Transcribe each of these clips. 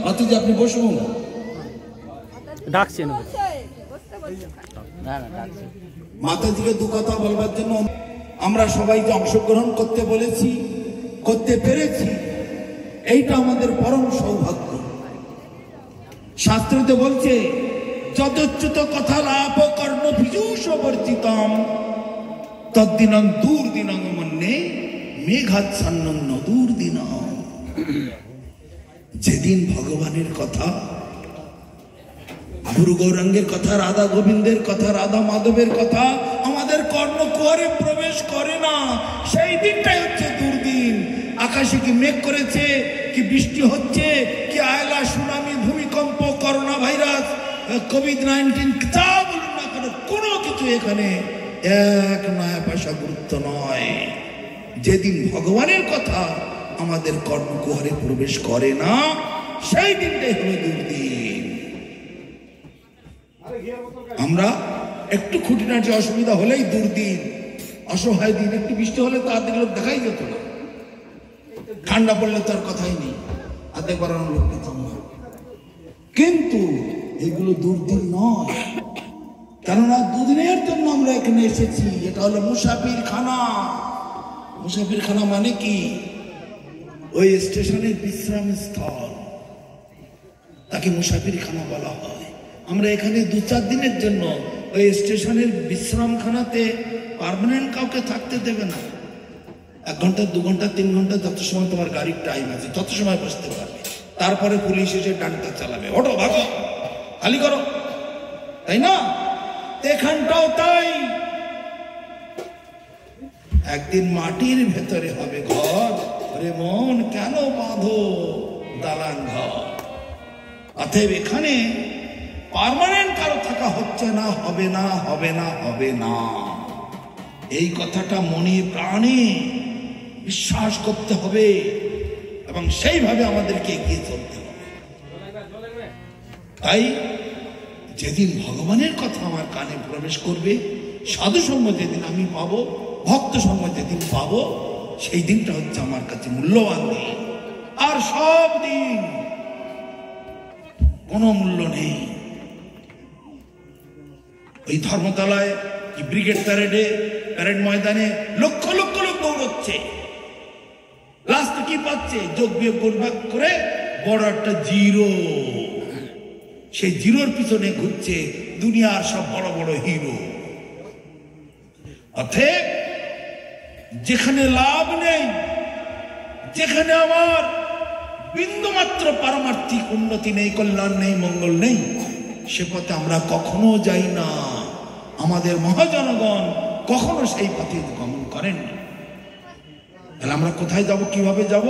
মাতাজি আপনি বসুন। ডাকছেন মাতাজিকে দু কথা বলবার জন্য আমরা সবাইকে অংশগ্রহণ করতে বলেছি, করতে পেরেছি, এইটা আমাদের পরম সৌভাগ্য। শাস্ত্রতে বলছে যদচ্যুত কথা লাভ কর্ণ পীযূষ বর্জিতম তদ্দিনং দুর্দিনং মন্যে মেঘাচ্ছন্ন দুর্দিন। যেদিন ভগবানের কথা, গুরু গৌরাঙ্গের কথা, রাধা গোবিন্দের কথা, রাধা মাধবের কথা আমাদের কর্ণকুহরে প্রবেশ করে না, সেই দিনটাই হচ্ছে দুর্দিন। আকাশে কি মেঘ করেছে, কি বৃষ্টি হচ্ছে, কি আয়লা, সুনামি, ভূমিকম্প, করোনা ভাইরাস, কোভিড-19 যা বলুন না কেন, কোনো কিছু এখানে এক নয়া পয়সা গুরুত্ব নয়। যেদিন ভগবানের কথা আমাদের কর্ণকুহরে প্রবেশ করে না, সেই দিনটাই হলো দুর্দিন। আমরা একটু খুঁটিনাটি অসুবিধা হলেই দুর্দিন, অসহায় দিন। একটু বৃষ্টি হলে তো আর্ধেক লোক দেখাই যেত না, ঠান্ডা পড়লে তার কথাই নেই, আর্ধেক বাড়ানো লোক পেতাম না। কিন্তু এগুলো দুর্দিন নয়, কেননা দুদিনের জন্য আমরা এখানে এসেছি। এটা হলো মুসাফির খানা। মুসাফির খানা মানে কি? ওই স্টেশনের বিশ্রাম স্থল, তাকে মুসাফির খানা বলা হয়। আমরা এখানে 2-4 দিনের জন্য ওই স্টেশনের বিশ্রামখানাতে পার্মানেন্ট কাউকে থাকতে দেবে না। 1 ঘন্টা, 2 ঘন্টা, 3 ঘন্টা, যত সময় তোমার গাড়ির টাইম আছে তত সময় বসতে পারবে। তারপরে পুলিশ এসে ডান্ডা চালাবে, ওঠো ভাগো, খালি করো, তাই না? এখানটাও তাই। একদিন মাটির ভেতরে হবে ঘর, রে মন কেন বাঁধো দালান ঘর। অতএব এখানে পার্মানেন্ট কারো থাকা হচ্ছে না, হবে না, হবে না, হবে না। এই কথাটা মনে প্রাণে বিশ্বাস করতে হবে এবং সেইভাবে আমাদেরকে এগিয়ে চলতে হবে। তাই যেদিন ভগবানের কথা আমার কানে প্রবেশ করবে, সাধু সঙ্গ যেদিন আমি পাবো, ভক্ত সঙ্গ যেদিন পাবো, সেই দিনটা হচ্ছে আমার কাছে মূল্যবান দিন। আর সব দিন কোনো মূল্য নেই। ওই ধর্মতলায় কি ব্রিগেড প্যারেড ময়দানে লক্ষ লক্ষ লোক দৌড়চ্ছে, লাস্টে কি পাচ্ছে? যোগ বিয়োগ গুণভাগ করে বড় একটা জিরো। সেই জিরোর পিছনে ঘুরছে দুনিয়ার সব বড় বড় হিরো। অতএব যেখানে লাভ নেই, যেখানে আমার বিন্দুমাত্র পারমার্থিক উন্নতি নেই, কল্যাণ নেই, মঙ্গল নেই, সে পথে আমরা কখনো যাই না। আমাদের মহাজনগণ কখনো সেই পথে গমন করেন। তাহলে আমরা কোথায় যাব, কিভাবে যাব?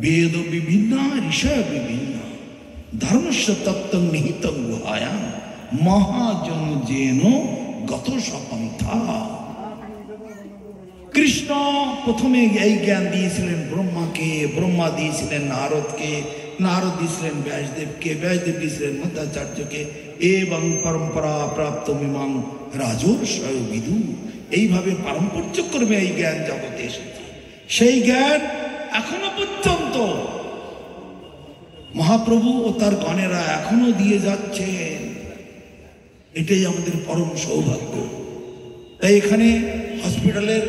বেদ বিভিন্ন, ঋষয় বিভিন্ন, ধর্মস্য তত্ত্ব নিহিত গুহায়াম মহাজন যেন গত সপন্থা। কৃষ্ণ প্রথমে এই জ্ঞান দিয়েছিলেন ব্রহ্মাকে, ব্রহ্মা দিয়েছিলেন নারদকে, নারদ দিয়েছিলেন ব্যাসদেবকে, ব্যাসদেব দিয়েছিলেন মধ্যাচার্যকে, এবং পরম্পরা প্রাপ্ত মিমাং রাজর্ষয় বিদু। এইভাবে পারম্পর্য করবে এই জ্ঞান জগতে এসেছে। সেই জ্ঞান এখনো পর্যন্ত মহাপ্রভু ও তার গণেরা এখনো দিয়ে যাচ্ছেন। এটাই আমাদের পরম সৌভাগ্য। তাই এখানে হসপিটালের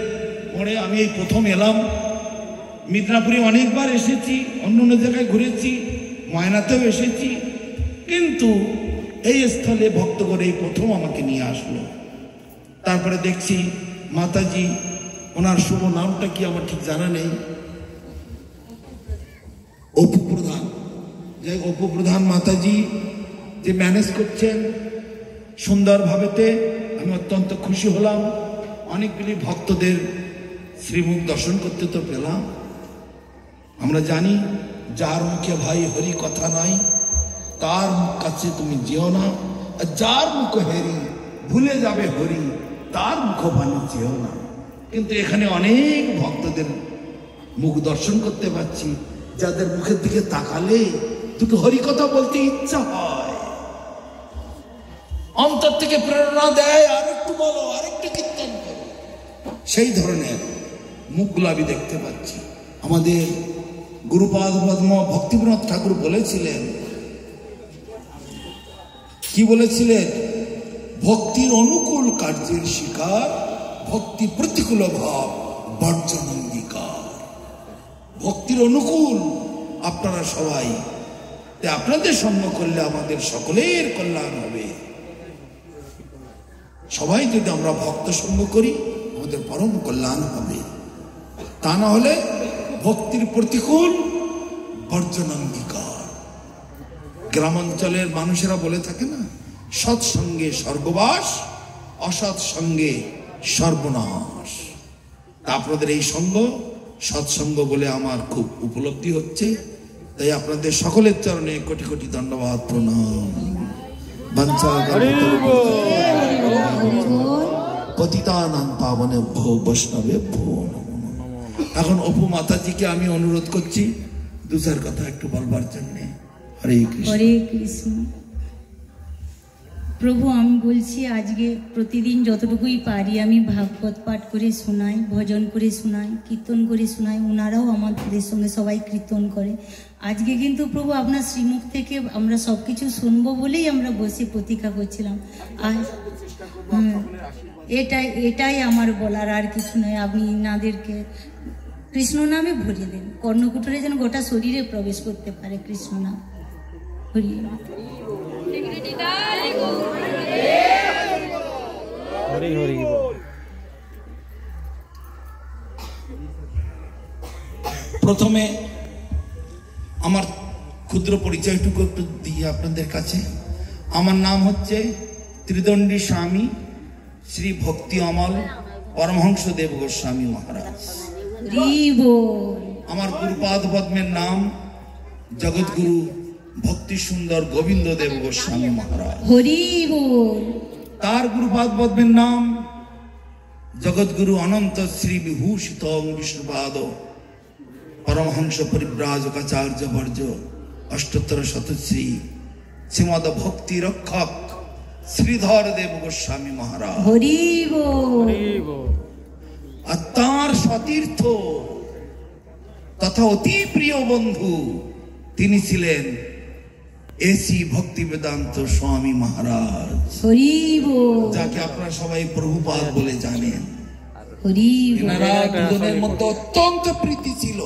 পরে আমি এই প্রথম এলাম। মিদনাপুরে অনেকবার এসেছি, অন্য অন্য জায়গায় ঘুরেছি, ময়নাতেও এসেছি, কিন্তু এই স্থলে ভক্ত করে এই প্রথম আমাকে নিয়ে আসলো। তারপরে দেখছি মাতাজি, ওনার শুভ নামটা কি আমার ঠিক জানা নেই, অপু প্রধান। যাই অপু প্রধান মাতাজি যে ম্যানেজ করছেন সুন্দরভাবেতে, আমি অত্যন্ত খুশি হলাম। অনেকগুলি ভক্তদের শ্রীমুখ দর্শন করতে তো পেলাম। আমরা জানি যার মুখে ভাই হরি কথা নাই, তার কাছে তুমি যেও না। আর যার মুখ হেরি ভুলে যাবে হরি, তার মুখবাণী যেও না। কিন্তু এখানে অনেক ভক্তদের মুখ দর্শন করতে পারছি, যাদের মুখের দিকে তাকালে দুটো হরি কথা বলতে ইচ্ছা হয়, অন্তর থেকে প্রেরণা দেয়, আরেকটু বলো, আরেকটু কীর্তন করো। সেই ধরনের মুখগুলো আমি দেখতে পাচ্ছি। আমাদের গুরুপাদ পদ্ম ভক্তিবিনোদ ঠাকুর বলেছিলেন, কি বলেছিলেন? ভক্তির অনুকূল কার্যের শিকার, ভক্তি প্রতিকূল ভাব বর্জন অঙ্গীকার। ভক্তির অনুকূল আপনারা সবাই, আপনাদের সঙ্গ করলে আমাদের সকলের কল্যাণ হবে। সবাই যদি আমরা ভক্ত সঙ্গ করি আমাদের পরম কল্যাণ হবে। তা না হলে ভক্তির প্রতিকূল বর্জন অঙ্গীকার। গ্রামাঞ্চলের মানুষেরা বলে থাকে না, সৎসঙ্গে স্বর্গবাস, অসৎ সঙ্গে সর্বনাশ। তা আপনাদের এই সঙ্গ সৎসঙ্গ বলে আমার খুব উপলব্ধি হচ্ছে। তাই আপনাদের সকলের চরণে কোটি কোটি ধন্যবাদ, প্রণাম। পতিতানাং পাবনেভ্যো বৈষ্ণবেভ্যো নমো নমঃ। এখন অপু মাতাজিকে আমি অনুরোধ করছি দু চার কথা একটু বলবার জন্য। হরে কৃষ্ণ। হরে কৃষ্ণ। প্রভু, আমি বলছি আজকে প্রতিদিন যতটুকুই পারি আমি ভাগবত পাঠ করে শোনাই, ভজন করে শোনাই, কীর্তন করে শোনাই। ওনারাও আমাদের সঙ্গে সবাই কীর্তন করে। আজকে কিন্তু প্রভু আপনার শ্রীমুখ থেকে আমরা সব কিছু শুনবো বলেই আমরা বসে প্রতীক্ষা করছিলাম। আর এটাই আমার বলার, আর কিছু নয়। আপনি ইনাদেরকে কৃষ্ণ নামে ভরিয়ে দেন, কর্ণকুটরে যেন গোটা শরীরে প্রবেশ করতে পারে কৃষ্ণ নাম। হরি হরি। প্রথমে আমার ক্ষুদ্র পরিচয়টুকু একটু দিই আপনাদের কাছে। আমার নাম হচ্ছে ত্রিদণ্ডী স্বামী শ্রী ভক্তি অমল পরমহংস দেব গোস্বামী মহারাজ। আমার গুরুপাদ পদ্মের নাম জগৎগুরু ভক্তি সুন্দর গোবিন্দ দেব গোস্বামী মহারাজ। হরি তার গুরুপাদ পদ্মের নাম জগৎগুরু অনন্ত শ্রী বিভূষিত বিষ্ণুপাদ পরমহংস পরিব্রাজকাচার্য বর্জ অষ্টোত্তর শতশ্রী শ্রীমদ ভক্তি রক্ষক শ্রীধর দেব গোস্বামী মহারাজ। হরি আর তাঁর সতীর্থ তথা অতি প্রিয় বন্ধু তিনি ছিলেন এসি ভক্তি বেদান্ত স্বামী মহারাজ, যাকে আপনারা সবাই প্রভুপাদ বলে জানেন। এনারা দুজনের মধ্যে অত্যন্ত প্রীতি ছিল।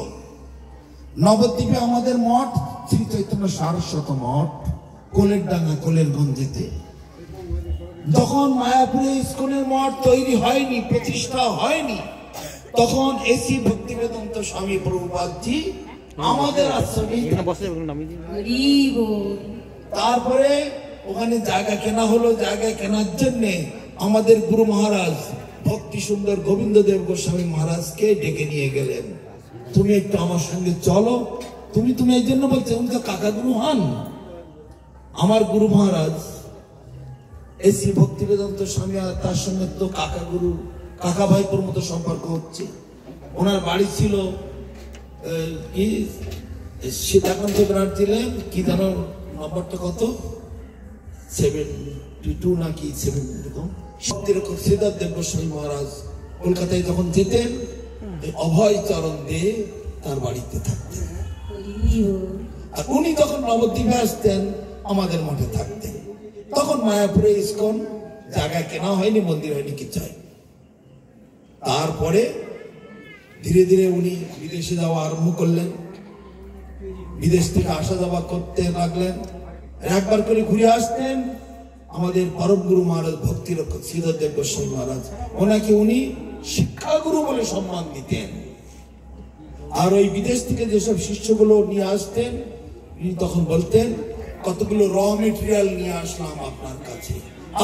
নবদ্বীপে আমাদের মঠ শ্রী চৈতন্য সারস্বত মঠ, কোলের ডাঙ্গা কোলের গঞ্জেতে। যখন মায়াপুরে ইস্কনের মঠ তৈরি হয়নি, প্রতিষ্ঠা হয়নি, তখন এসি ভক্তি বেদান্ত স্বামী প্রভুপাদজি আমাদের আশ্রমে। তারপরে ওখানে জায়গা কেনা হলো। জায়গা কেনার জন্য আমাদের গুরু মহারাজ ভক্তি সুন্দর গোবিন্দ দেব গোস্বামী মহারাজকে ডেকে নিয়ে গেলেন, তুমি একটু আমার সঙ্গে চলো। তুমি এই জন্য বলছো, উনি তো কাকা গুরু হন। আমার গুরু মহারাজ এসি ভক্তি বেদান্ত স্বামী, আর তার সঙ্গে তো কাকা গুরু কাকা ভাইপোর মতো সম্পর্ক হচ্ছে। ওনার বাড়ি ছিল কি সীতাকান্ত ব্যানার্জি লেন, কি জানো নম্বরটা কত, 72 নাকি 7 এরকম। শক্তিরক্ষক শ্রীধর দেব গোস্বামী মহারাজ কলকাতায় যখন যেতেন অভয় চরণ দিয়ে তার বাড়িতে থাকতেন। আর উনি যখন নবদ্বীপে আসতেন আমাদের মঠে থাকতেন। তখন মায়াপুরে ইস্কন জায়গা কেনা হয়নি, মন্দির হয়নি, কিছু হয়নি। তারপরে ধীরে ধীরে উনি বিদেশে যাওয়া আরম্ভ করলেন। বিদেশ থেকে আসা যাওয়া করতে লাগলেন। একবার করে ঘুরে আসতেন। আমাদের পরম গুরু মহারাজ ভক্তি রক্ষক শ্রীধর দেব গোস্বামী মহারাজ, ওনাকে উনি শিক্ষাগুরু বলে সম্মান দিতেন। আর ওই বিদেশ থেকে যেসব শিষ্যগুলো নিয়ে আসতেন উনি তখন বলতেন, কতগুলো র মেটেরিয়াল নিয়ে আসলাম আপনার কাছে,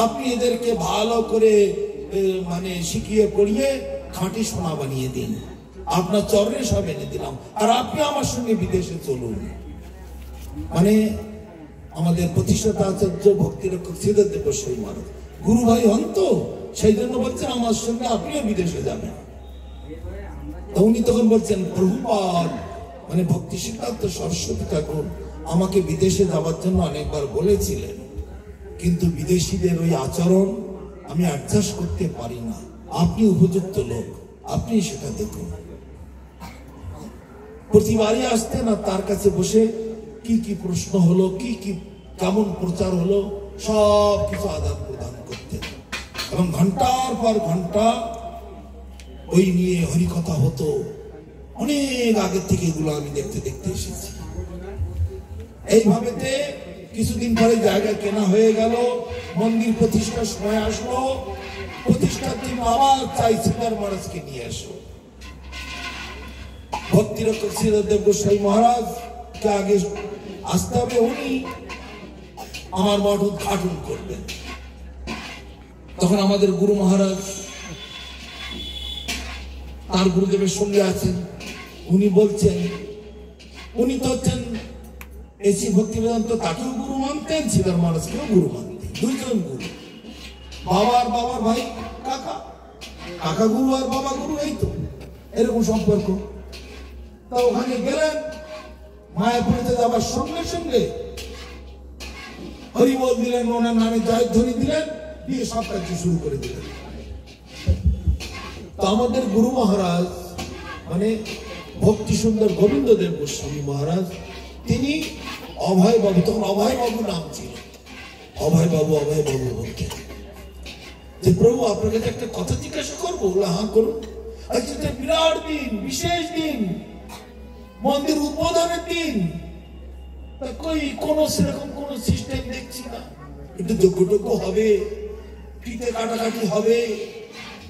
আপনি এদেরকে ভালো করে মানে শিখিয়ে পড়িয়ে খাঁটি সোনা বানিয়ে দিন, আপনার চরণে সব এনে দিলাম, আর আপনি আমার সঙ্গে বিদেশে চলুন। মানে আমাদের প্রতিষ্ঠাতা আচার্য ভক্তি রক্ষক শ্রীধর দেব গোস্বামী মহারাজ গুরু ভাই হন, তো সেই জন্য বলছেন আমার সঙ্গে আপনিও বিদেশে যাবেন। তো উনি তখন বলছেন, প্রভুপাদ মানে ভক্তি সিদ্ধান্ত সরস্বতী ঠাকুর আমাকে বিদেশে যাওয়ার জন্য অনেকবার বলেছিলেন, কিন্তু বিদেশিদের ওই আচরণ আমি অ্যাডজাস্ট করতে পারি না, আপনি উপযুক্ত লোক, আপনি সেটা দেখুন। প্রতিবারই আসতেন আর তার কাছে বসে কি কি প্রশ্ন হলো, কি কি কেমন প্রচার হলো, সব কিছু আদান প্রদান করতেন। এবং ঘন্টার পর ঘন্টা ওই নিয়ে হরিকথা হতো। অনেক আগে থেকে এগুলো আমি দেখতে দেখতে এসেছি। এইভাবেতে কিছুদিন পরে জায়গা কেনা হয়ে গেল, মন্দির প্রতিষ্ঠার সময় আসলো, প্রতিষ্ঠার জন্য আবার চাই শ্রীধর মহারাজকে নিয়ে আসো। ভক্তিরক্ষক শ্রীধর দেব গোস্বামী মহারাজ কে আগে আসতে হবে, উনি আমার মঠ উদ্ঘাটন করবেন। তখন আমাদের গুরু মহারাজ তার গুরুদেবের সঙ্গে আছেন। উনি বলছেন, উনি তো হচ্ছেন এসি ভক্তি বেদান্ত, তাকেও গুরু মানতেন, শ্রীধর মহারাজকেও গুরু মানতেন, দুইজন গুরু। বাবার ভাই কাকা, কাকা গুরু আর বাবা গুরু, এই তো এরকম সম্পর্ক। তা ওখানে গেলেন, মায়াপুরীতে যাবার সঙ্গে সঙ্গে হরিবল দিলেন, ওনার নামে জয়ধ্বনি দিলেন, দিয়ে সব কাজ শুরু করে দিলেন। তো আমাদের গুরু মহারাজ মানে ভক্তি সুন্দর গোবিন্দদেব গোস্বামী মহারাজ, তিনি অভয় বাবু, তখন অভয় বাবু নাম ছিল, অভয় বাবু বলতেন যে প্রভু আপনার কাছে একটা কথা জিজ্ঞাসা করবো। হ্যাঁ করুন। আজকে বিরাট দিন, বিশেষ দিন, মন্দির উদ্বোধনের দিন, কই কোন সেরকম কোন সিস্টেম দেখছি না। একটু যোগ্য হবে, পিঠে কাটাকাটি হবে,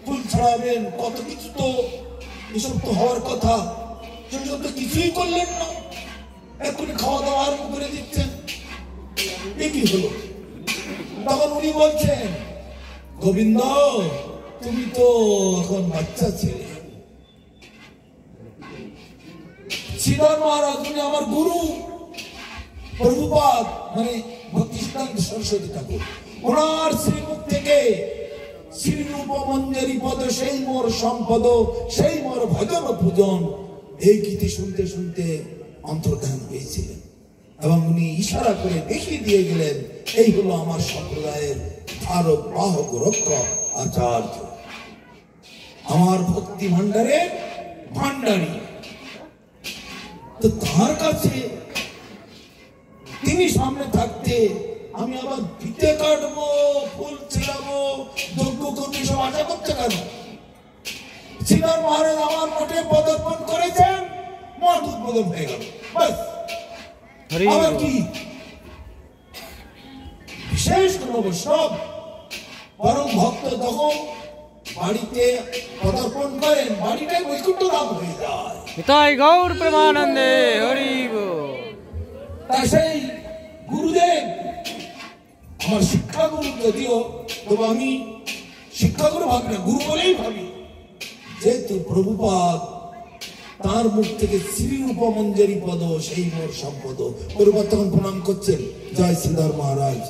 ফুল ছড়াবেন, কত কিছু তো এসব তো হওয়ার কথা, সেসব তো কিছুই করলেন না। এখনই খাওয়া দাওয়া আরম্ভ করে দিচ্ছেন, কি হলো? তখন উনি বলছেন, গোবিন্দ তুমি তো এখন বাচ্চা ছেলে। শ্রীধর মহারাজ উনি আমার গুরু, প্রভুপাদ মানে ভক্তি সিদ্ধান্ত সরস্বতী ঠাকুর, ওনার শ্রীমুখ থেকে শ্রীরূপ মঞ্জরি পদ সেই মোর সম্পদ, সেই মোর ভজন পূজন, এই গীতি শুনতে শুনতে অন্তর্ধান হয়েছিলেন। এবং উনি ইশারা করে দেখিয়ে দিয়ে গেলেন, এই হলো আমার সম্প্রদায়ের ধারক বাহক রক্ষক আচার্য, আমার ভক্তি ভান্ডারের ভান্ডারী। তো তার কাছে তিনি সামনে থাকতে আমি আবার ফিতে কাটবো, ফুল ছিলাবো, যজ্ঞ কর্মী সব আশা করতে কেন? শ্রীধর মহারাজ আমার মঠে পদার্পণ করেছেন, মঠ উদ্বোধন হয়ে গেল, বাস। আবার কি বিশেষ কোন বৈষ্ণব, বরং ভক্ত যখন বাড়িতে পদার্পণ করেন, বাড়িটাই বৈকুণ্ঠ ধাম হয়ে যায়। তাই গৌর প্রেমানন্দে হরি বল। তাই সেই গুরুদেব আমার শিক্ষাগুরু, যদিও তবু আমি শিক্ষাগুরু ভাবি না, গুরু বলেই ভাবি। যেহেতু প্রভুপাদ তার মুখ থেকে শ্রীরূপ মঞ্জরি পদ সেই মোর সম্পদ, প্রভুপাদ তখন প্রণাম করছেন, জয় শ্রীধর মহারাজ,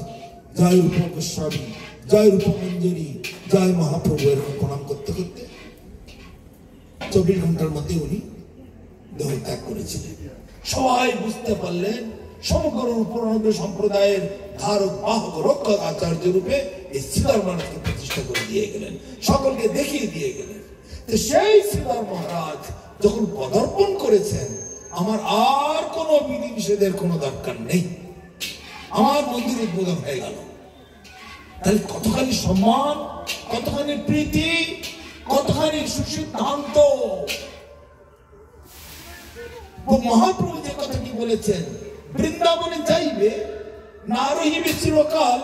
জয় রূপ গোস্বামী, জয় রূপ মঞ্জরি, জয় মহাপ্রভু, এরকম প্রণাম করতে করতে 24 ঘন্টার মধ্যে উনি দেহ ত্যাগ করেছিলেন। সবাই বুঝতে পারলেন সমগ্র রূপানন্দ সম্প্রদায়ের ধারক বাহক রক্ষক আচার্য রূপে এই শ্রীধর মহারাজকে প্রতিষ্ঠা করে দিয়ে গেলেন, সকলকে দেখিয়ে দিয়ে গেলেন। তো সেই শ্রীধর মহারাজ যখন পদার্পণ করেছেন, আমার আর কোনো বিধি নিষেধের কোনো দরকার নেই, আমার মন্দির উদ্বোধন হয়ে গেল। তাহলে কতখানি সম্মান, কতখানি প্রীতি, কতখানি সুসিদ্ধান্ত। মহাপ্রভু যে কথাটি বলেছেন, বৃন্দাবনে যাইবে না রহিবে চিরকাল,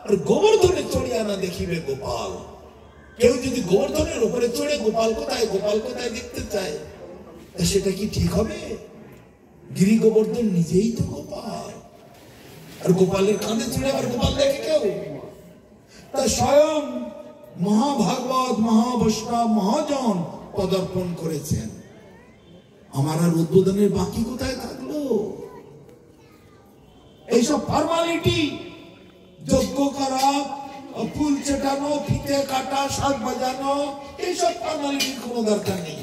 আর গোবর্ধনে চড়িয়া না দেখিবে গোপাল। কেউ যদি গোবর্ধনের উপরে চড়ে গোপাল কোথায় দেখতে চায়, সেটা কি ঠিক হবে? গিরি গোবর্ধন নিজেই তো গোপাল, আর গোপালের কাঁধে চড়ে আবার গোপাল দেখে কেউ? তা স্বয়ং মহাভাগবত, মহাবৈষ্ণব, মহাজন পদার্পণ করেছেন, আমার আর উদ্বোধনের বাকি কোথায় থাকলো? এইসব ফর্মালিটি, যজ্ঞ করা, ফুল চেটানো, ফিতে কাটা, শাক বাজানো, এইসব ফর্মালিটির কোনো দরকার নেই,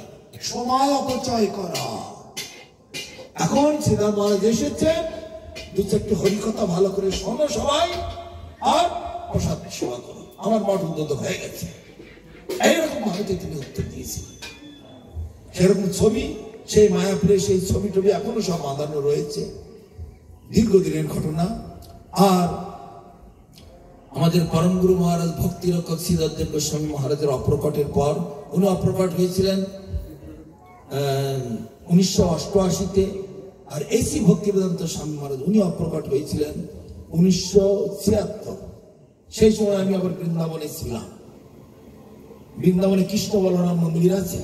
সময় অপচয় করা। এখন শ্রীধর মহারাজ এসেছেন, দু চারটি হরিকথা ভালো করে শোনো সবাই, আর প্রসাদ সেবা করো, আমার মঠ উদ্বোধন হয়ে গেছে। এইরকম ভাবে তিনি উত্তর দিয়েছিলেন। সেরকম ছবি সেই মায়াপুরে সেই ছবি টবি এখনো সব বাঁধানো রয়েছে, দীর্ঘদিনের ঘটনা। আর আমাদের পরম গুরু মহারাজ ভক্তি রক্ষক শ্রীধর গোস্বামী মহারাজের অপ্রকটের পর, উনি অপ্রকট হয়েছিলেন 1988-তে, আর এসি ভক্তিবেদান্ত স্বামী মহারাজ উনি অপ্রকট হয়েছিলেন 1976। সেই সময় আমি আবার বৃন্দাবনে ছিলাম। বৃন্দাবনে কৃষ্ণ বলরাম মন্দির আছে,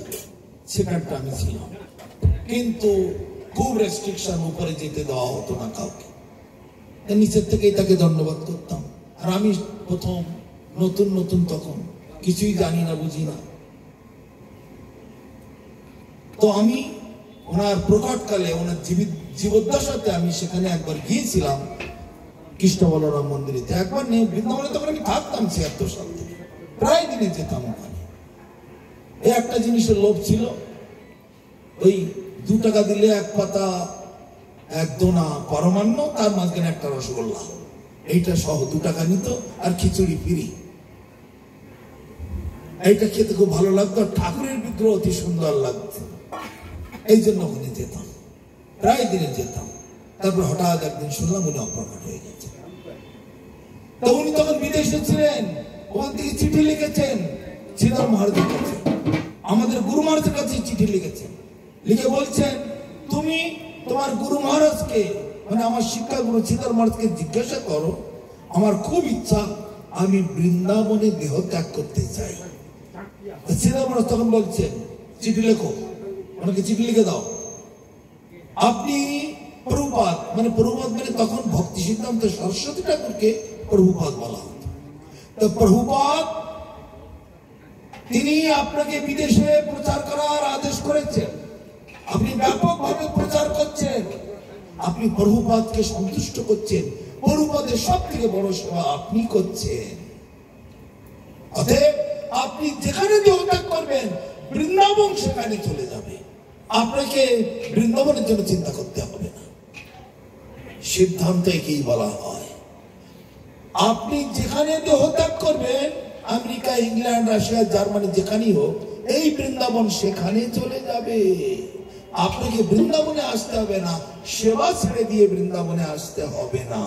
সেখানটা আমি ছিলাম, কিন্তু খুব রেস্ট্রিকশন, উপরে যেতে দেওয়া হতো না কাউকে, নিচের থেকেই তাকে ধন্যবাদ করতাম। আর আমি প্রথম নতুন তখন কিছুই জানি না, বুঝি না, তো আমি ওনার প্রকটকালে, ওনার জীবদ্দশাতে আমি সেখানে একবার গিয়েছিলাম কৃষ্ণ বলরাম মন্দিরেতে। একবার নেই, বৃন্দাবনে তখন আমি থাকতাম 76 সাল থেকে, প্রায় দিনে যেতাম ওখানে। এই একটা জিনিসের লোভ ছিল, ওই 2 টাকা দিলে 1 পাতা 1 দোনা পরমান্ন, তার মাঝখানে একটা রসগোল্লা, এইটা সহ 2 টাকা নিত, আর খিচুড়ি ফ্রি। এইটা খেতে খুব ভালো লাগতো, ঠাকুরের বিগ্রহ অতি সুন্দর লাগতো, এই জন্য ওখানে যেতাম, প্রায় দিনে যেতাম। তারপর হঠাৎ একদিন শুনলাম উনি অপ্রকট হয়ে গেছেন। তো উনি তখন বিদেশে ছিলেন, ওখান থেকে চিঠি লিখেছেন শ্রীধর মহারাজের কাছে, আমাদের গুরু মহারাজের কাছে চিঠি লিখেছেন, লিখে বলছেন তুমি তোমার গুরু মহারাজকে, মানে আমার শিক্ষা গুরু শ্রীধর মহারাজকে জিজ্ঞাসা করো, আমার খুব ইচ্ছা আমি বৃন্দাবনে দেহ ত্যাগ করতে চাই। শ্রীধর মহারাজ তখন বলছেন চিঠি লেখো, ওনাকে চিঠি লিখে দাও। আপনি প্রভুপাদ, মানে তখন ভক্তি সিদ্ধান্ত সরস্বতী ঠাকুরকে প্রভুপাদ বলা হতো। তো প্রভুপাদ তিনি আপনাকে বিদেশে প্রচার করার আদেশ করেছেন, আপনি ব্যাপকভাবে প্রচার করছেন, আপনি প্রভুপাদকে সন্তুষ্ট করছেন, প্রভুপাদের সব থেকে বড় সেবা আপনি করছেন। অতএব আপনি যেখানে দেহত্যাগ করবেন বৃন্দাবন সেখানে চলে যাবে, আপনাকে বৃন্দাবনের জন্য চিন্তা করতে হবে না। সিদ্ধান্ত একেই বলা হয়, আপনি যেখানে দেহত্যাগ করবেন, আমেরিকা, ইংল্যান্ড, রাশিয়া, জার্মানি, যেখানেই হোক, এই বৃন্দাবন সেখানে চলে যাবে। আপনাকে বৃন্দাবনে আসতে হবে না, সেবা ছেড়ে দিয়ে বৃন্দাবনে আসতে হবে না,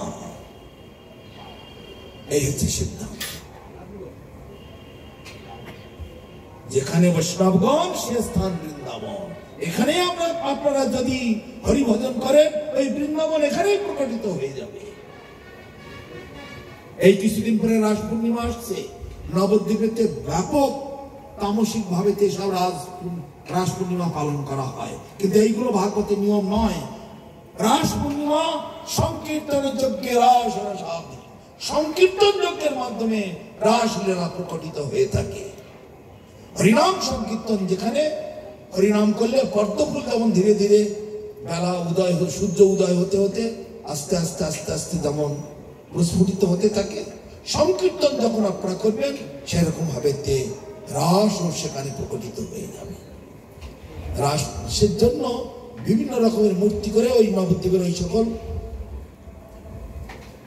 এই হচ্ছে সিদ্ধান্ত। যেখানে বৈষ্ণবগণ সে স্থান বৃন্দাবন, এখানে আপনারা যদি হরিভজন করেন, ওই বৃন্দাবন এখানেই প্রকটিত হয়ে যাবে। এই কিছুদিন পরে রাস পূর্ণিমা আসছে, নবদ্বীপেতে ব্যাপক তামসিক ভাবে সব রাস পূর্ণিমা পালন করা হয়, কিন্তু এইগুলো ভাগবতের নিয়ম নয়। রাস পূর্ণিমা সংকীর্তনের যজ্ঞে রাস রসাবধি, সংকীর্তন যজ্ঞের মাধ্যমে রাস লীলা প্রকটিত হয়ে থাকে। হরিনাম সংকীর্তন, যেখানে হরিনাম করলে পদ্মফুল যেমন ধীরে ধীরে বেলা উদয়, সূর্য উদয় হতে হতে আস্তে আস্তে আস্তে আস্তে যেমন প্রস্ফুটিত হতে থাকে, সংকীর্তন যখন আপনারা করবেন সেরকম ভাবে রাসও সেখানে প্রকটিত হয়ে যাবে। রাসের জন্য বিভিন্ন রকমের মূর্তি করে ওই নবদ্বীপের ওই সকল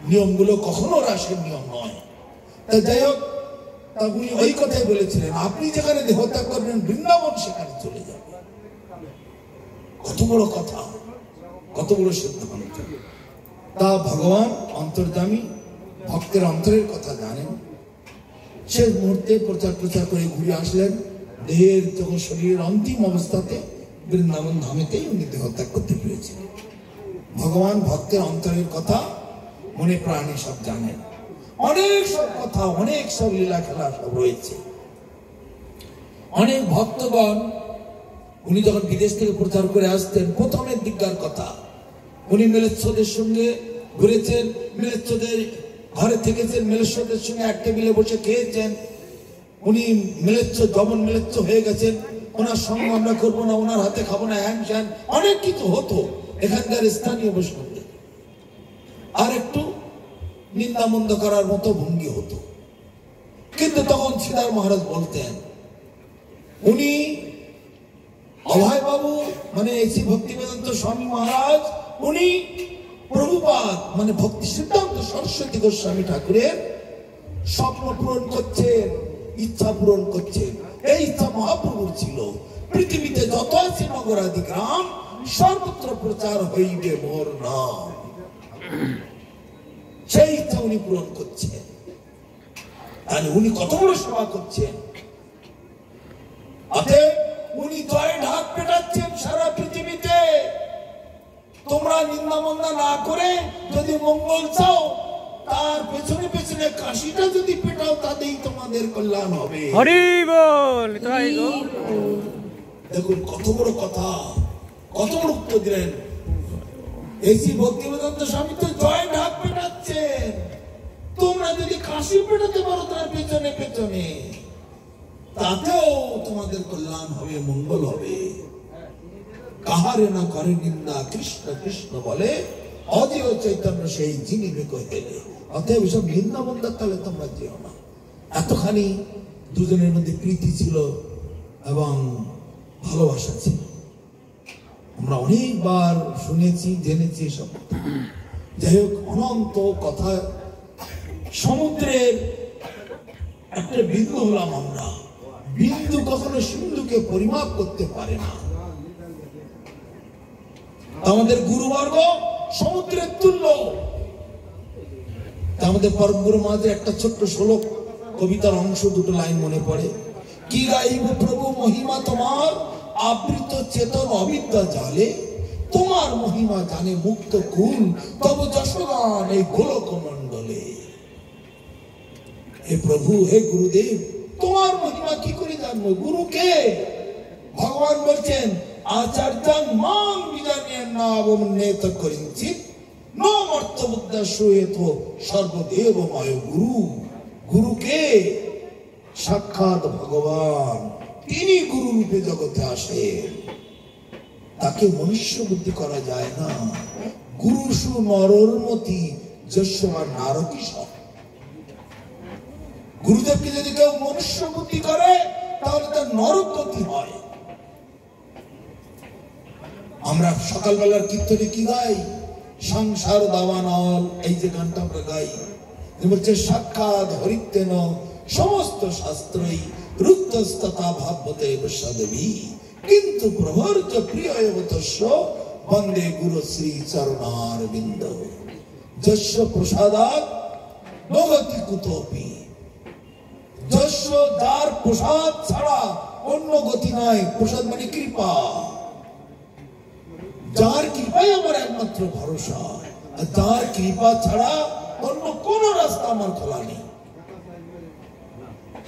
নিয়মগুলো কখনো রাসের নিয়ম নয়। তাই যাই হোক, উনি ওই কথাই বলেছিলেন, আপনি যেখানে দেহত্যাগ করবেন বৃন্দাবন সেখানে চলে যাবে। কত বড় কথা, কত বড় সিদ্ধান্ত। তা ভগবান অন্তর্যামী, ভক্তের অন্তরের কথা জানেন। শেষ মুহূর্তে প্রচার করে ঘুরে আসলেন, দেহের যখন শরীরের অন্তিম অবস্থাতে বৃন্দাবন ধামেতেই উনি দেহত্যাগ করতে পেরেছিলেন। ভগবান ভক্তের অন্তরের কথা মনে প্রাণে সব জানেন, অনেক সব কথা, অনেক সব লীলা খেলা সব রয়েছে। অনেক ভক্তগণ উনি যখন বিদেশ থেকে প্রচার করে আসতেন, প্রথমের দিককার কথা, উনি মেলেচ্ছদের সঙ্গে ঘুরেছেন, মেলেচ্ছদের ঘরে থেকেছেন, মেলেচ্ছদের সঙ্গে এক টেবিলে বসে খেয়েছেন। উনি যমন মেলেচ্ছ হয়ে গেছেন, ওনার সঙ্গে আমরা করবো না, ওনার হাতে খাবো না, হ্যান স্যান অনেক কিছু হতো এখানকার স্থানীয় বৈষ্ণবদের। আর একটু নিন্দামন্দ করার মতো ভঙ্গি হতো, কিন্তু তখন শ্রীধর মহারাজ বলতেন, উনি অভয় বাবু মানে এসি ভক্তিবেদান্ত স্বামী মহারাজ, উনি প্রভুপাদ মানে ভক্তি সিদ্ধান্ত সরস্বতী গোস্বামী ঠাকুরের স্বপ্ন পূরণ করছেন, ইচ্ছা পূরণ করছেন। এই ইচ্ছা মহাপ্রভুর ছিল, পৃথিবীতে যত আছে নগরাদি গ্রাম সর্বত্র প্রচার হইবে মোর নাম। সেই ইচ্ছা উনি পূরণ করছেন। আর উনি কত বড় সেবা করছেন। অতএব উনি জয় ঢাক পেটাচ্ছেন সারা পৃথিবীতে। তোমরা নিন্দা মন্দা না করে যদি মঙ্গল চাও, তার পেছনে পেছনে কাশিটা যদি পেটাও, তাতেই তোমাদের কল্যাণ হবে। হরি বল। দেখুন কত বড় কথা, কত বড় উত্তর দিলেন। এই ভক্তিবেদান্ত স্বামী তো জয় ঢাক পেটাচ্ছেন। তোমরা যদি কাশি পেটাতে পারো তার পেছনে পেছনে, তাতেও তোমাদের কল্যাণ হবে, মঙ্গল হবে। কাহারে না করে নিন্দা কৃষ্ণ কৃষ্ণ বলে, অজেয় চৈতন্য সেই জিনিবে কহেলে। অতএব সব নিন্দা মন্দার তাহলে তোমরা যেও না। এতখানি দুজনের মধ্যে প্রীতি ছিল এবং ভালোবাসা ছিল। আমরা অনেকবার শুনেছি, জেনেছি সব। যাই হোক, অনন্ত কথা। সমুদ্রের একটা বিন্দু হলাম আমরা। বিন্দু কখনো সিন্ধুকে পরিমাপ করতে পারে না। আমাদের গুরুবর্গ সমুদ্রের তুল্য। আমাদের পরমগুরু মহারাজের একটা ছোট্ট শ্লোক, কবিতার অংশ, দুটো লাইন মনে পড়ে। কি গাইব প্রভু মহিমা তোমার, আবৃত চেতন অবিদ্যা জালে। তোমার মহিমা জানে মুক্ত কুল, তব যশগান এই গোলক মণ্ডলে। হে প্রভু, হে গুরুদেব, তোমার মহিমা কি করে জানবো? গুরুকে ভগবান বলছেন, আচার্যাং মাং বিজানেন না অবমন্যেত করিঞ্চিত ন মর্ত্যবুদ্ধা শ্রূয়েত সর্বদেবময় গুরু। গুরুকে সাক্ষাৎ ভগবান, তিনি গুরু রূপে জগতে আসেন। তাকে মনুষ্য বুদ্ধি করা যায় না। গুরু সু নরমতি যশোর নারকী সব। গুরুদেবকে যদি কেউ মনুষ্য বুদ্ধি করে, তাহলে তার নরক গতি হয়। আমরা সকালবেলার কীর্তনে কি গাই? সংসার দাবানল, এই যে গানটা আমরা গাই, বলছে সাক্ষাৎ হরিতেন সমস্ত শাস্ত্রই রুদ্ধস্ততা ভাবতে বৈশ্বদেবী, কিন্তু প্রভর্য প্রিয় এবতস্য বন্দে গুরু শ্রী চরণার বিন্দ। যস্য প্রসাদাৎ নগতি কুতপি। যস্য, যার প্রসাদ ছাড়া অন্য গতি নাই। প্রসাদ মানে কৃপা। যার কৃপাই আমার একমাত্র ভরসা, আর যার কৃপা ছাড়া অন্য কোন রাস্তা আমার খোলা নেই।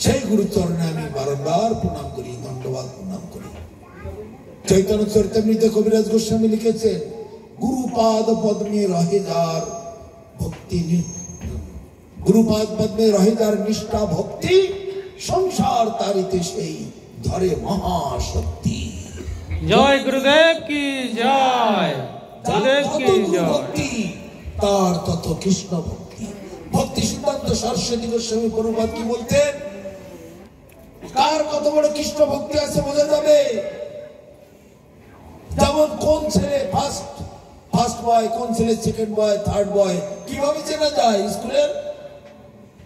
সেই গুরুচরণে আমি বারংবার প্রণাম করি, ধন্যবাদ প্রণাম করি। চৈতন্য চরিতামৃতে কবিরাজ গোস্বামী লিখেছেন, গুরুপাদ পদ্মে রহে যার ভক্তি, গুরুপাদ পদ্মে রহে যার নিষ্ঠা ভক্তি, সংসার তারিতে সেই ধরে মহাশক্তি। জয় গুরুদেব কি জয়। গুরুদেব কি জয়। ভক্তি তার তত কৃষ্ণ ভক্তি। ভক্তি সিদ্ধান্ত সরস্বতী গোস্বামী প্রভুপাদ কি বলতেন? কার কত বড় কৃষ্ণ ভক্তি আছে বোঝা যাবে। যেমন কোন ছেলে ফার্স্ট বয়, কোন ছেলে সেকেন্ড বয়, থার্ড বয়, কিভাবে চেনা যায়? স্কুলের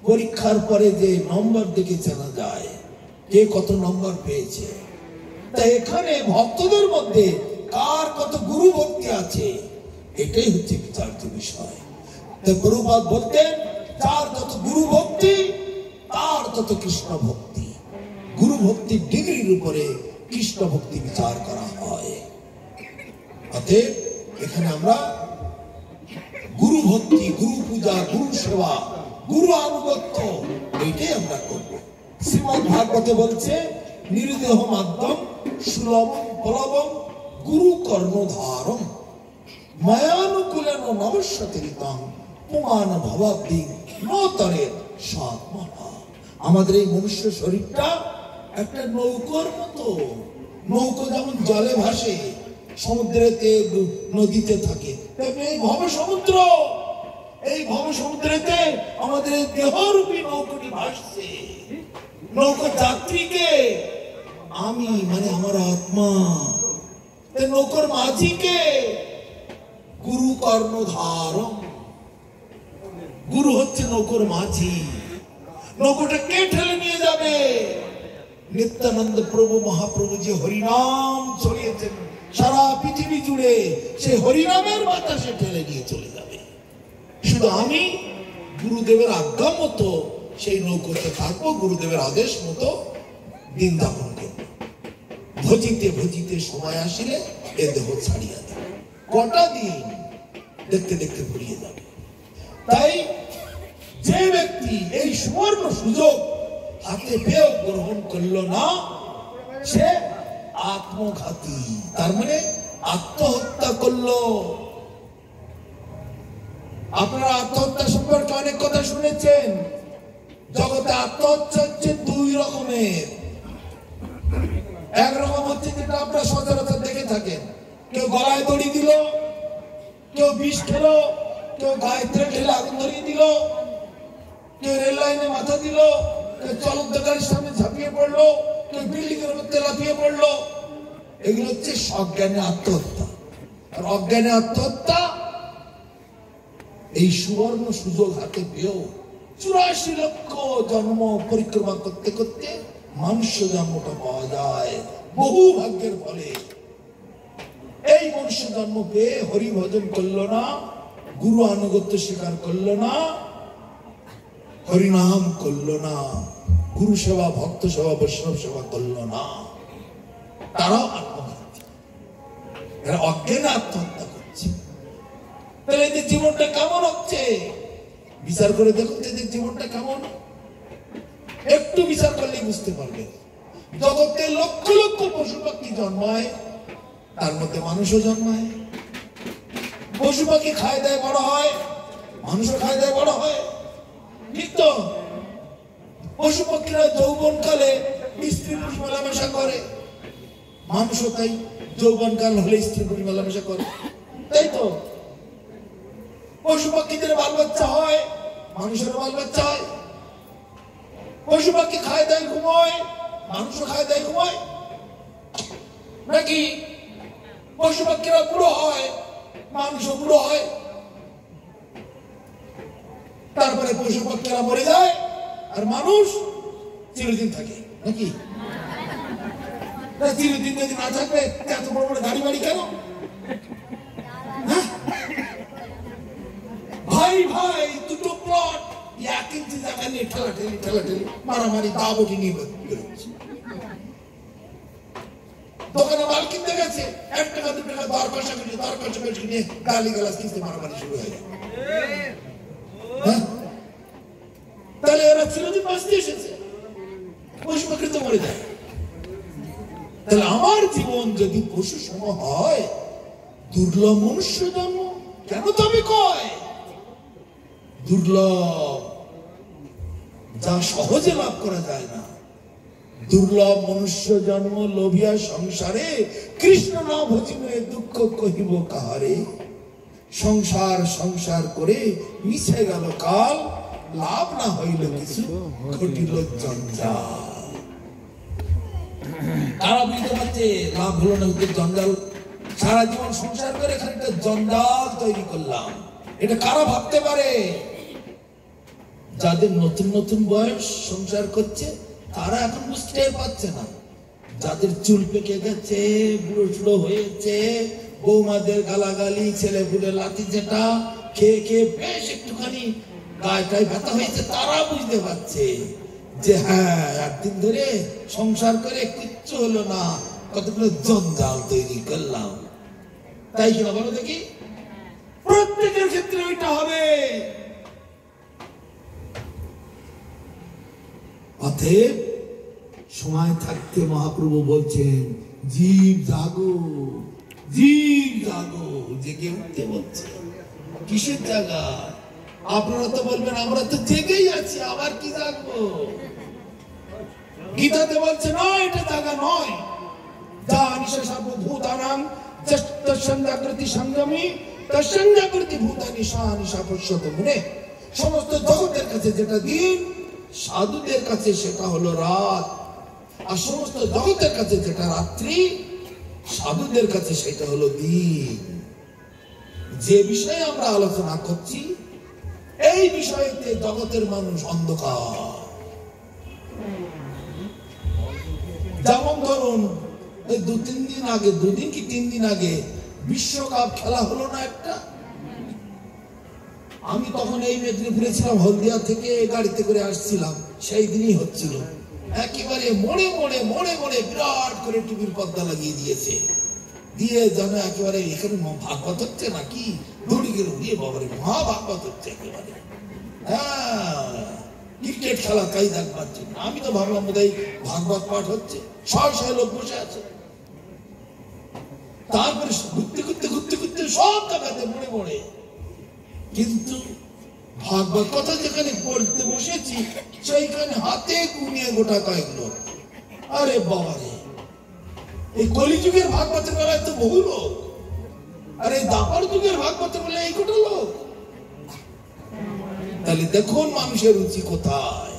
পরীক্ষার পরে যে নম্বর দেখে চেনা যায় কে কত নম্বর পেয়েছে। তাই এখানে ভক্তদের মধ্যে কার কত গুরু ভক্তি আছে, এটাই হচ্ছে বিচার্য বিষয়। তাই প্রভুপাদ বলতেন, যার যত গুরু ভক্তি তার তত কৃষ্ণ ভক্তি। গুরু ভক্তির ডিগ্রির উপরে কৃষ্ণ ভক্তি বিচার করা হয়। অতএব এখানে আমরা গুরু ভক্তি, গুরু পূজা, গুরু সেবা, গুরু আনুগত্য, এইটাই আমরা করব। শ্রীমদ্ ভাগবতে বলছে, নির্দেহ মাধ্যম সুলভম ফলবম গুরু কর্ণধারম মায়ানুকূলেন নবস্যতিরিতাং পুমান ভবাব্দি নতরে সাত্মহা। আমাদের এই মনুষ্য শরীরটা একটা নৌকোর মতো। নৌকো যেমন জলে ভাসে, সমুদ্রেতে, নদীতে থাকে, এই ভব সমুদ্র, এই ভব সমুদ্রেতে আমাদের এই দেহরূপী নৌকোটি ভাসছে। নৌকো যাত্রীকে আমি, মানে আমার আত্মা। নৌকোর মাঝিকে গুরু কর্ণধারম। গুরু হচ্ছে নৌকোর মাঝি। নৌকোটা কে ঠেলে নিয়ে যাবে? নিত্যানন্দ প্রভু মহাপ্রভু যে হরিনাম ছড়িয়েছেন সারা পৃথিবী জুড়ে, সেই হরিনামের বাতাসে ঠেলে নিয়ে চলে যাবে। শুধু আমি গুরুদেবের আজ্ঞা মতো সেই নৌকোতে থাকবো, গুরুদেবের আদেশ মতো দিন যাপন করব। ভজিতে ভজিতে সময় আসিলে এ দেহ ছাড়িয়া দেবে। কটা দিন দেখতে দেখতে ভুলিয়ে যাবে। তাই যে ব্যক্তি এই সুবর্ণ সুযোগ হাতে পেয়েও গ্রহণ করল না, সে আত্মঘাতী, তার মানে আত্মহত্যা করলো। আপনারা আত্মহত্যা সম্পর্কে অনেক কথা শুনেছেন। জগতে আত্মহত্যা হচ্ছে দুই রকমের। একরকম হচ্ছে যেটা আপনারা সচরাচর দেখে থাকেন, কেউ গলায় দড়ি দিল, কেউ বিষ খেলো, কেউ গায়ে তেল ঢেলে আগুন ধরিয়ে দিল, কেউ রেল লাইনে মাথা দিল, কেউ চলন্ত গাড়ির সামনে ঝাঁপিয়ে পড়লো, কেউ বিল্ডিং এর মধ্যে লাফিয়ে পড়লো। এগুলো হচ্ছে সজ্ঞানে আত্মহত্যা। আর অজ্ঞানে আত্মহত্যা এই সুবর্ণ সুযোগ হাতে পেয়েও 84 লক্ষ জন্ম পরিক্রমা করতে করতে মনুষ্য জন্মটা পাওয়া যায় বহু ভাগ্যের ফলে। এই মনুষ্য জন্ম পেয়ে হরি ভজন করলো না, গুরু আনুগত্য স্বীকার করলো না, হরিনাম করলো না, গুরু সেবা, ভক্ত সেবা, বৈষ্ণব সেবা করলো না, তারাও আত্মঘাতী। এরা অজ্ঞানে আত্মহত্যা করছে। তাহলে এদের জীবনটা কেমন হচ্ছে বিচার করে দেখুন, এদের জীবনটা কেমন। একটু বিচার করলে বুঝতে পারবে। জগতে লক্ষ লক্ষ পশু পাখি জন্মায়, তার মধ্যে মানুষও জন্মায়। পশু পাখি খায় দায় বড় হয়, মানুষও খায় দায় বড় হয়, ঠিক তো? পশু পাখিরা যৌবন কালে স্ত্রী পুরুষ মেলামেশা করে, মানুষও তাই যৌবন কাল হলে স্ত্রী পুরুষ মেলামেশা করে, তাই তো? পশু পাখিদের বাল বাচ্চা হয়, মানুষের বাল বাচ্চা হয়। পশু পাখি খায় দায় ঘুমায়, মানুষও খায় দায় ঘুমায় নাকি? পশু পাখিরা বুড়ো হয়, মানুষও বুড়ো হয়। তারপরে পশু পাখিরা মরে যায় আর মানুষ চিরদিন থাকে নাকি? চিরদিন যদি না থাকবে এত বড় বড় গাড়ি বাড়ি কেন? ভাই ভাই দুটো প্লট 1 ইঞ্চি জায়গা নিয়ে ঠেলাঠেলি মারামারি দাবটি নিয়ে বেরোচ্ছে। দোকানে মাল কিনতে গেছে, 1 টাকা 2 টাকা দর কষাকষি নিয়ে গালি গালাজ কিনতে মারামারি শুরু হয়ে যায়। তাহলে এরা চিরদিন বাঁচতে এসেছে, পশু পাখি তো মরে যায়। তাহলে আমার জীবন যদি পশু সম হয়, দুর্লভ মনুষ্য জন্ম কেন তবে কয় দুর্লভ, যা সহজে লাভ করা যায় না। দুর্লভ মনুষ্য জন্ম লোভিয়া সংসারে, কৃষ্ণ না ভজিলে দুঃখ কহিব কাহারে। সংসার সংসার করে মিশে গেল কাল, লাভ না হইল কিছু ঘটিল জঞ্জাল। কারা বুঝতে পারছে লাভ হলো না, জঞ্জাল। সারা জীবন সংসার করে খানিকটা জঞ্জাল তৈরি করলাম, এটা কারা ভাবতে পারে? যাদের নতুন নতুন বয়স সংসার করছে তারা এখন বুঝতে পারছে না। যাদের চুল পেকে গেছে, বুড়ো টুড়ো হয়েছে, বৌমাদের গালাগালি, ছেলে পুলে লাঠি যেটা খেয়ে খেয়ে বেশ একটুখানি গায়েটাই ব্যথা হয়েছে, তারা বুঝতে পারছে যে হ্যাঁ একদিন ধরে সংসার করে কিচ্ছু হলো না, কতগুলো জঞ্জাল তৈরি করলাম। তাই কিনা বলো দেখি? প্রত্যেকের ক্ষেত্রে ওইটা হবে। অতএব সময় থাকতে মহাপ্রভু বলছেন জীব জাগো, জীব জাগো, জেগে উঠতে বলছে। কিসের জায়গা? আপনারা তো বলবেন আমরা তো জেগেই আছি, আবার কি জাগবো? গীতাতে বলছে না, এটা জায়গা নয়। যা নিশা সর্বভূতানাং তৎসঞ্জাগৃতি সংযমী তৎসঞ্জাগৃতি ভূতানি সা পশ্যত মুনে। সমস্ত জগতের কাছে যেটা দিন, সাধুদের কাছে সেটা হলো রাত। আর সমস্ত জগতের কাছে যেটা রাত্রি, সাধুদের কাছে সেটা হলো দিন। যে বিষয়ে আমরা আলোচনা করছি, এই বিষয়তে জগতের মানুষ অন্ধকার। যেমন ধরুন এই 2-3 দিন আগে বিশ্বকাপ খেলা হলো না একটা, আমি তখন এই মেদিনীপুরে ছিলাম, হলদিয়া থেকে গাড়িতে করে আসছিলাম, সেই দিনই হচ্ছিল। একেবারে মোড়ে মোড়ে বিরাট করে টিভির পর্দা লাগিয়ে দিয়েছে, দিয়ে যেন একেবারে এখানে ভাগবত হচ্ছে নাকি, দড়ি গেল দিয়ে বাবারে মহা ভাগবত হচ্ছে একেবারে। হ্যাঁ, ক্রিকেট খেলা তাই দেখবার জন্য। আমি তো ভাবলাম বোধহয় ভাগবত পাঠ হচ্ছে, শয়ে লোক বসে আছে। তারপরে ঘুরতে সব জায়গাতে মোড়ে, কিন্তু ভাগবত কথা যেখানে পড়তে বসেছি সেইখানে হাতে গুনিয়ে গোটা কয়েক লোক। আরে বাবারে, এই কলিযুগের ভাগবতের বেলায় তো বহু লোক, আর এই দাপার যুগের ভাগবতের বেলায় এই কটা লোক। তাহলে দেখুন মানুষের রুচি কোথায়।